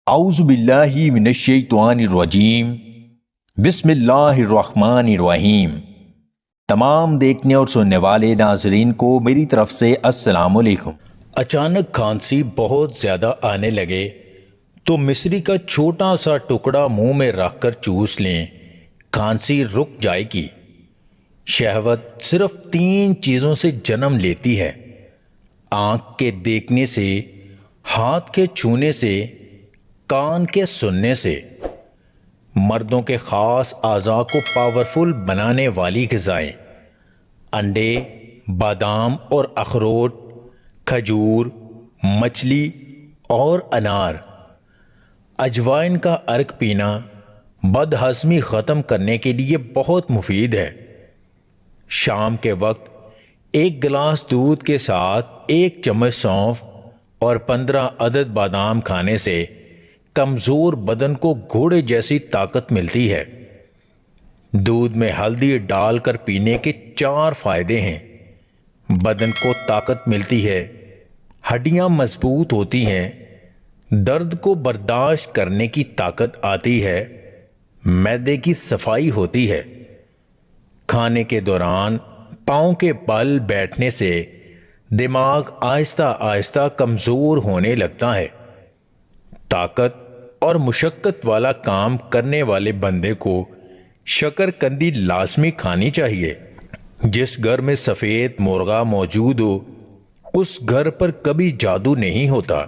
اعوذ باللہ من الشیطان الرجیم بسم اللہ الرحمن الرحیم۔ تمام دیکھنے اور سننے والے ناظرین کو میری طرف سے السلام علیکم۔ اچانک کھانسی بہت زیادہ آنے لگے تو مصری کا چھوٹا سا ٹکڑا منہ میں رکھ کر چوس لیں، کھانسی رک جائے گی۔ شہوت صرف 3 چیزوں سے جنم لیتی ہے: آنکھ کے دیکھنے سے، ہاتھ کے چھونے سے، کان کے سننے سے۔ مردوں کے خاص اعضاء کو پاورفل بنانے والی غذائیں: انڈے، بادام اور اخروٹ، کھجور، مچھلی اور انار۔ اجوائن کا عرق پینا بد ہضمی ختم کرنے کے لیے بہت مفید ہے۔ شام کے وقت 1 گلاس دودھ کے ساتھ 1 چمچ سونف اور 15 عدد بادام کھانے سے کمزور بدن کو گھوڑے جیسی طاقت ملتی ہے۔ دودھ میں ہلدی ڈال کر پینے کے 4 فائدے ہیں: بدن کو طاقت ملتی ہے، ہڈیاں مضبوط ہوتی ہیں، درد کو برداشت کرنے کی طاقت آتی ہے، معدے کی صفائی ہوتی ہے۔ کھانے کے دوران پاؤں کے بل بیٹھنے سے دماغ آہستہ آہستہ کمزور ہونے لگتا ہے۔ طاقت اور مشقت والا کام کرنے والے بندے کو شکرکندی لازمی کھانی چاہیے۔ جس گھر میں سفید مرغا موجود ہو اس گھر پر کبھی جادو نہیں ہوتا۔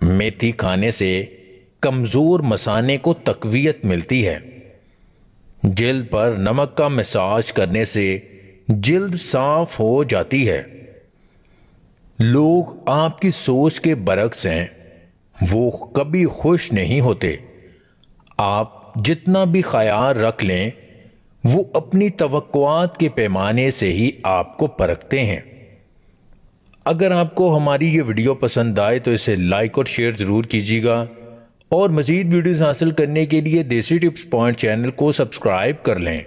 میتھی کھانے سے کمزور مثانے کو تقویت ملتی ہے۔ جلد پر نمک کا مساج کرنے سے جلد صاف ہو جاتی ہے۔ لوگ آپ کی سوچ کے برعکس ہیں، وہ کبھی خوش نہیں ہوتے۔ آپ جتنا بھی خیال رکھ لیں وہ اپنی توقعات کے پیمانے سے ہی آپ کو پرکھتے ہیں۔ اگر آپ کو ہماری یہ ویڈیو پسند آئے تو اسے لائک اور شیئر ضرور کیجیے گا، اور مزید ویڈیوز حاصل کرنے کے لیے دیسی ٹپس پوائنٹ چینل کو سبسکرائب کر لیں۔